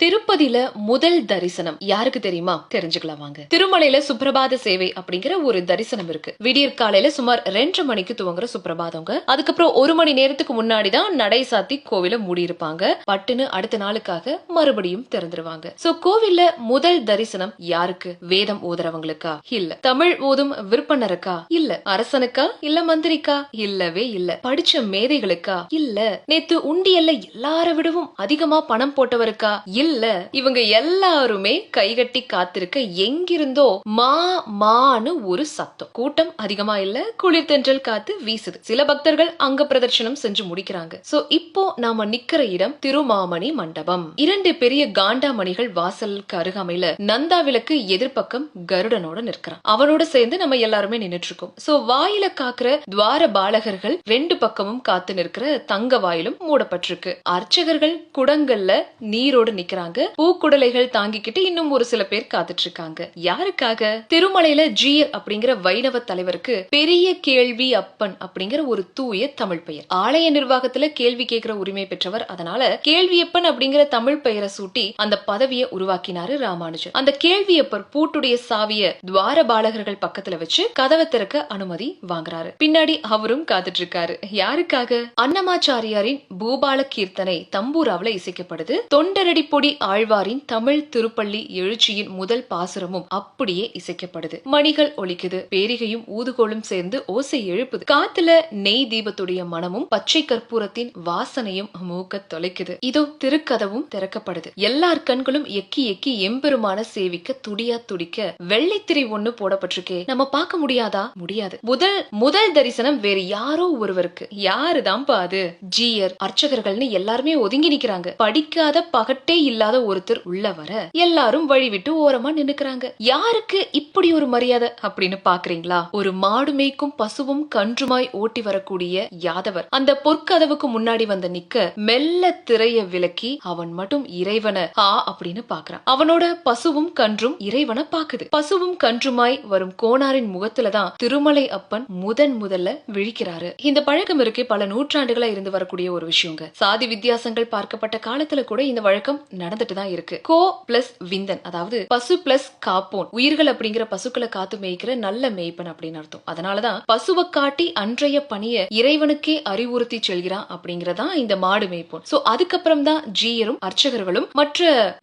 திருப்பதியில முதல் தரிசனம் யாருக்கு தெரியுமா? தெரிஞ்சுக்கலாம் வாங்க. திருமலையில சுப்பிரபாத சேவை அப்படிங்கிற ஒரு தரிசனம் இருக்கு. விடியற் காலையில சுமார் 2:30 மணிக்கு துவங்குற சுப்பிரபாதங்க. அதுக்கப்புறம் 1 மணி நேரத்துக்கு முன்னாடி தான் நடை சாத்தி கோவில மூடி இருப்பாங்க. பட்டுன்னு அடுத்த நாளுக்காக மறுபடியும் திறந்துருவாங்க. சோ கோவில்ல முதல் தரிசனம் யாருக்கு? வேதம் ஓதுறவங்களுக்கா? இல்ல. தமிழ் ஓதும் விற்பனருக்கா? இல்ல. அரசனுக்கா? இல்ல மந்திரிக்கா? இல்லவே இல்ல. படிச்ச மேதைகளுக்கா? இல்ல. நேத்து உண்டியல்ல எல்லார விடவும் அதிகமா பணம் போட்டவருக்கா? இல்ல. இவங்க எல்லாருமே கைகட்டி காத்திருக்க எங்கிருந்தோ மான்னு ஒரு சத்தம். கூட்டம் அதிகமா இல்ல, குளிர் தென்றல் காத்து வீசுது. சில பக்தர்கள் அங்க பிரதர்ஷனம் செஞ்சு முடிக்கிறாங்க. சோ இப்போ நாம நிக்கிற இடம் திருமாமணி மண்டபம். 2 பெரிய காண்டாமணிகள் வாசலுக்கு அருகாமையில நந்தா விளக்கு எதிர்பக்கம் கருடனோட நிற்கிறான். அவனோட சேர்ந்து நம்ம எல்லாருமே நின்னுட்டு இருக்கோம். சோ வாயில காக்குற துவார பாலகர்கள் 2 பக்கமும் காத்து நிற்கிற தங்க வாயிலும் மூடப்பட்டிருக்கு. அர்ச்சகர்கள் குடங்கள்ல நீரோடு நிக்கிறாங்க. பூக்குடலைகள் தாங்கிக்கிட்டு இன்னும் ஒரு சில பேர் காத்துட்டு இருக்காங்க. யாருக்காக? திருமலையில ஜீயர் அப்படிங்கிற வைணவ தலைவருக்கு பெரிய கேள்வி அப்பன் அப்படிங்கிற ஒரு தூய தமிழ் பெயர். ஆலய நிர்வாகத்துல கேள்வி கேட்கிற உரிமை பெற்றவர். அதனால கேள்வியப்பன் அப்படிங்கிற தமிழ் பெயரை சூட்டி அந்த பதவியை உருவாக்கினாரு ராமானுஜர். அந்த கேள்வியப்பர் பூட்டுடைய சாவிய துவார பாலகர்கள் பக்கத்துல வச்சு கதவை திறக்க அனுமதி வாங்குறாரு. பின்னாடி அவரும் காத்துட்டு இருக்காரு. யாருக்காக? அன்னமாச்சாரியாரின் பூபால கீர்த்தனை தம்பூராவில இசைக்கப்படுது. தொண்டரடி பொடி ஆழ்வாரின் தமிழ் திருப்பள்ளி எழுச்சியின் முதல் பாசுரமும் அப்படியே இசைக்கப்படுது. மணிகள் ஒலிக்குது. பேரிகையும் ஊதுகோலும் சேர்ந்து ஓசை எழுப்புது. காத்துல நெய் தீபத்துடைய மனமும் பச்சை கற்பூரத்தின் வாசனையும் மூக்க தொலைக்குது. இதோ திருக்கதவும் திறக்கப்படுது. எல்லார் கண்களும் எக்கி எக்கி எம்பெருமான சேவிக்க துடியா துடிக்க வெள்ளைத்திரை ஒண்ணு போடப்பட்டிருக்கே, நம்ம பார்க்க முடியாதா? முடியாது. முதல் தரிசனம் வேறு யாரோ ஒருவருக்கு. யாருதான் பாது? ஜீயர் அர்ச்சகர்கள்னு எல்லாருமே ஒதுங்கி நிக்கிறாங்க. படிக்காத பகட்டே இல்லாத ஒருத்தர் உள்ள வர எல்லாரும் வழி விட்டு ஓரமா நின்னுக்கிறாங்க. யாருக்கு இப்படி ஒரு மரியாதை அப்படின்னு பாக்குறீங்களா? ஒரு மாடு மேய்க்கும் பசுவும் கன்றுமாய் ஓட்டி வரக்கூடிய யாதவர் அந்த பொற்கதவுக்கு முன்னாடி வந்து நிக்க மெல்ல திரைய விலக்கி அவன் மட்டும் இறைவனை அப்படின்னு பாக்குறான். அவனோட பசுவும் கன்றும் இறைவனை பாக்குது. பசுவும் கன்றுமாய் வரும் கோனாரின் முகத்துலதான் திருமலை அப்பன் முதல்ல விழிக்கிறாரு. இந்த பழக்கம் இருக்கே பல நூற்றாண்டுகளா இருந்து வரக்கூடிய ஒரு விஷயங்க. சாதி வித்தியாசங்கள் பார்க்கப்பட்ட காலத்துல கூட இந்த வழக்கம் நடந்துட்டு தான் இருக்கு. கோ பிளஸ் விந்தன், அதாவது பசு பிளஸ் காப்போன், உயிர்கள் அப்படிங்கிற பசுக்களை காத்து மேய்க்கிற நல்ல மேய்ப்பன் அப்படின்னு அர்த்தம். அதனாலதான் பசுவை காட்டி அன்றைய பணிய இறைவனுக்கே அறிவுறுத்தி செல்கிறான் அப்படிங்கறதான் இந்த மாடு மேய்ப்போன். சோ அதுக்கப்புறம் தான் ஜீயரும் அர்ச்சகர்களும்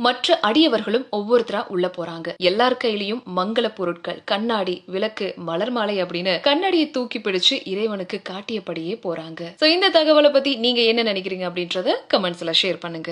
மற்ற அடியவர்களும் ஒவ்வொருத்தரா உள்ள போறாங்க. எல்லார் கையிலையும் மங்கள பொருட்கள், கண்ணாடி, விளக்கு, மலர் மாலை அப்படின்னு கண்ணாடியை தூக்கி பிடிச்சு இறைவனுக்கு காட்டியபடியே போறாங்க. சோ இந்த தகவலை பத்தி நீங்க என்ன நினைக்கிறீங்க அப்படின்றத கமெண்ட்ஸ்ல ஷேர் பண்ணுங்க.